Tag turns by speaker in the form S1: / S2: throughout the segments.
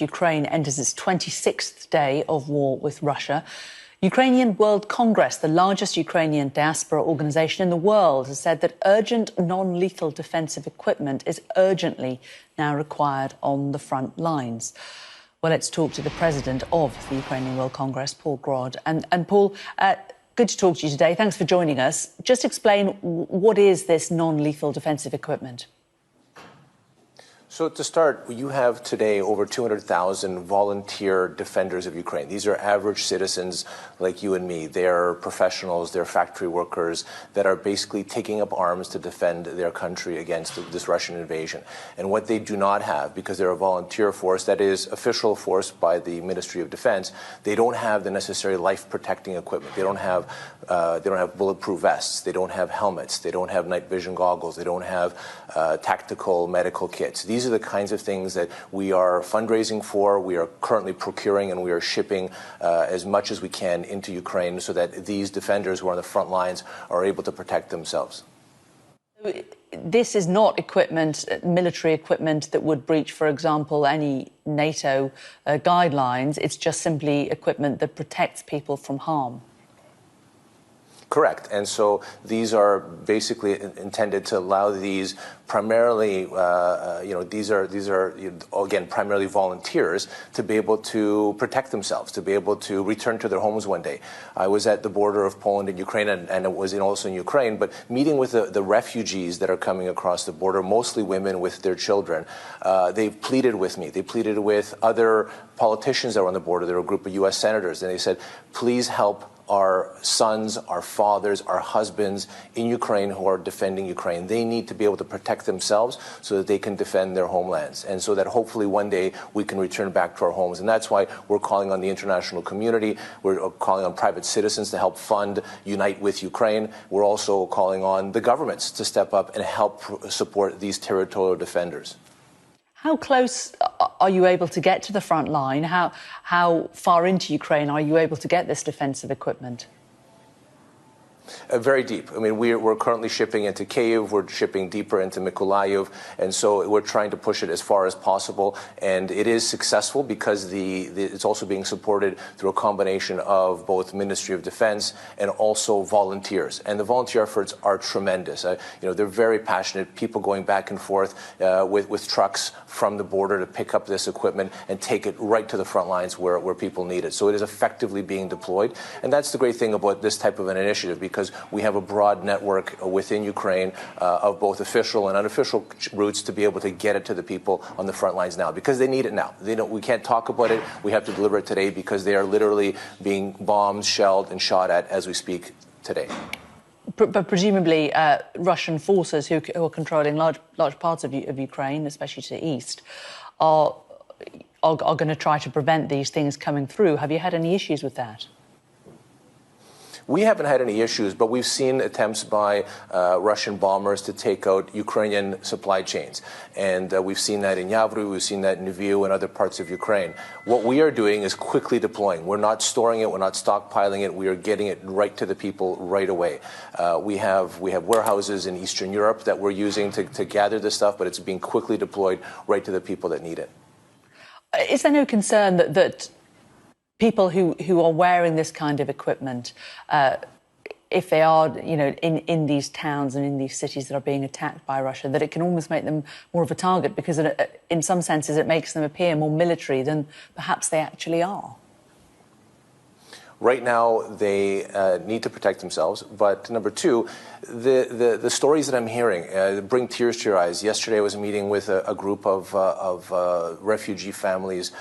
S1: Ukraine enters its 26th day of war with Russia. Ukrainian World Congress, the largest Ukrainian diaspora organisation in the world, has said that urgent non-lethal defensive equipment is urgently now required on the front lines. Well, let's talk to the president of the Ukrainian World Congress, Paul Grod. And Paul, good to talk to you today. Thanks for joining us. Just explain, what is this non-lethal defensive equipment?
S2: So to start, you have today over 200,000 volunteer defenders of Ukraine. These are average citizens like you and me. They're professionals, they're factory workers that are basically taking up arms to defend their country against this Russian invasion. And what they do not have, because they're a volunteer force that is official force by the Ministry of Defense, they don't have the necessary life-protecting equipment. They don't have bulletproof vests. They don't have helmets. They don't have night vision goggles. They don't have tactical medical kits. These are the kinds of things that we are fundraising for, we are currently procuring, and we are shipping as much as we can into Ukraine so that these defenders who are on the front lines are able to protect themselves.
S1: This is not equipment, military equipment that would breach, for example, any NATO guidelines. It's just simply equipment that protects people from harm.
S2: Correct. And so these are basically intended to allow these primarily, these are again, primarily volunteers to be able to protect themselves, to be able to return to their homes one day. I was at the border of Poland and Ukraine, and it was also in Ukraine, but meeting with the refugees that are coming across the border, mostly women with their children, they pleaded with me. They pleaded with other politicians that were on the border. There were a group of U.S. senators, and they said, please help our sons, our fathers, our husbands in Ukraine who are defending Ukraine. They need to be able to protect themselves so that they can defend their homelands, and so that hopefully one day we can return back to our homes. And that's why we're calling on the international community. We're calling on private citizens to help fund Unite with Ukraine. We're also calling on the governments to step up and help support these territorial defenders.
S1: How close are you able to get to the front line? How far into Ukraine are you able to get this defensive equipment?
S2: Very deep. I mean, we're currently shipping into Kyiv, we're shipping deeper into Mykolaiv, and so we're trying to push it as far as possible. And it is successful because it's also being supported through a combination of both Ministry of Defense and also volunteers. And the volunteer efforts are tremendous. They're very passionate, people going back and forth with trucks from the border to pick up this equipment and take it right to the front lines where people need it. So it is effectively being deployed. And that's the great thing about this type of an initiative, because we have a broad network within Ukraine of both official and unofficial routes to be able to get it to the people on the front lines now, because they need it now. We can't talk about it. We have to deliver it today because they are literally being bombed, shelled, and shot at as we speak today.
S1: But presumably Russian forces who are controlling large parts of Ukraine, especially to the east, are going to try to prevent these things coming through. Have you had any issues with that?
S2: We haven't had any issues, but we've seen attempts by Russian bombers to take out Ukrainian supply chains. And we've seen that in Yavry, we've seen that in Lviv and other parts of Ukraine. What we are doing is quickly deploying. We're not storing it, we're not stockpiling it, we are getting it right to the people right away. We have warehouses in Eastern Europe that we're using to gather this stuff, but it's being quickly deployed right to the people that need it.
S1: Is there no concern that people who are wearing this kind of equipment, if they are, in these towns and in these cities that are being attacked by Russia, that it can almost make them more of a target, because in some senses it makes them appear more military than perhaps they actually are?
S2: Right now, they need to protect themselves. But number two, the stories that I'm hearing bring tears to your eyes. Yesterday, I was meeting with a group of refugee families,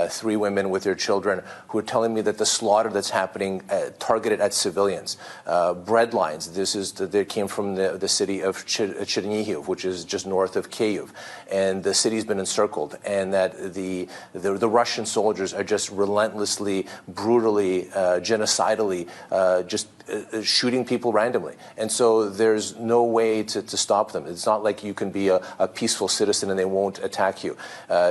S2: 3 women with their children, who are telling me that the slaughter that's happening targeted at civilians. Bread lines. They came from the city of Chernihiv, which is just north of Kyiv, and the city's been encircled. And that the Russian soldiers are just relentlessly, brutally, genocidally, just shooting people randomly. And so there's no way to stop them. It's not like you can be a peaceful citizen and they won't attack you.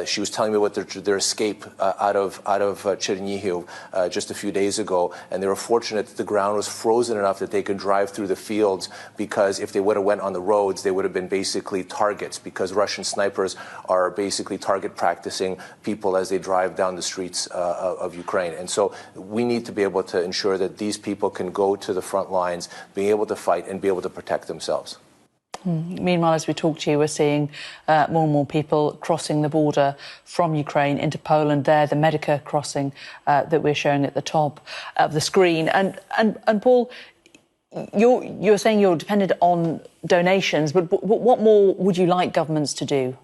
S2: She was telling me about their escape out of Chernihiv just a few days ago, and they were fortunate that the ground was frozen enough that they could drive through the fields, because if they would have went on the roads, they would have been basically targets, because Russian snipers are basically target practicing people as they drive down the streets of Ukraine. And so we need to be able to ensure that these people can go to the front lines, being able to fight and be able to protect themselves.
S1: Meanwhile, as we talk to you, we're seeing more and more people crossing the border from Ukraine into Poland. There, the Medica crossing that we're showing at the top of the screen. And Paul, you're saying you're dependent on donations, but what more would you like governments to do?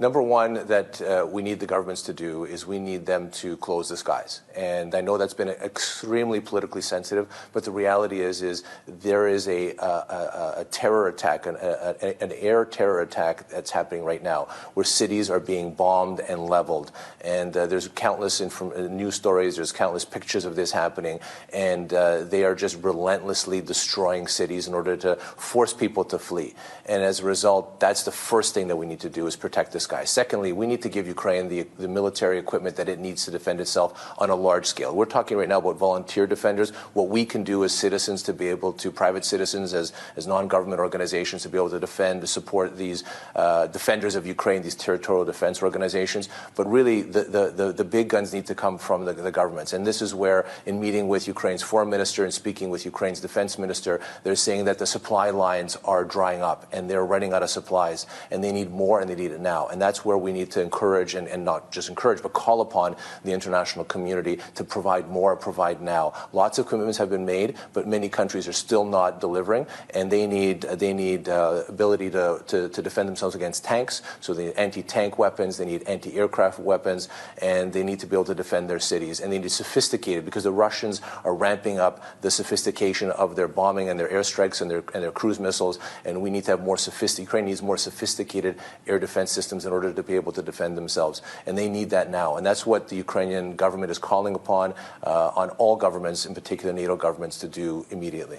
S2: Number one that we need the governments to do is we need them to close the skies. And I know that's been extremely politically sensitive, but the reality is there is a terror attack, an air terror attack that's happening right now, where cities are being bombed and leveled. And there's countless news stories, there's countless pictures of this happening, and they are just relentlessly destroying cities in order to force people to flee. And as a result, that's the first thing that we need to do, is protect the skies. Secondly, we need to give Ukraine the military equipment that it needs to defend itself on a large scale. We're talking right now about volunteer defenders, what we can do as citizens to be able to, private citizens as non-government organizations, to be able to defend, to support these defenders of Ukraine, these territorial defense organizations. But really, the big guns need to come from the governments. And this is where, in meeting with Ukraine's foreign minister and speaking with Ukraine's defense minister, they're saying that the supply lines are drying up and they're running out of supplies, and they need more, and they need it now. And that's where we need to encourage, and not just encourage, but call upon the international community to provide more, provide now. Lots of commitments have been made, but many countries are still not delivering, and they need ability to defend themselves against tanks. So they need anti-tank weapons, they need anti-aircraft weapons, and they need to be able to defend their cities. And they need sophisticated, because the Russians are ramping up the sophistication of their bombing and their airstrikes and their cruise missiles, and we need to have more sophisticated. Ukraine needs more sophisticated air defense systems in order to be able to defend themselves, and they need that now. And that's what the Ukrainian government is calling upon on all governments, in particular NATO governments, to do immediately.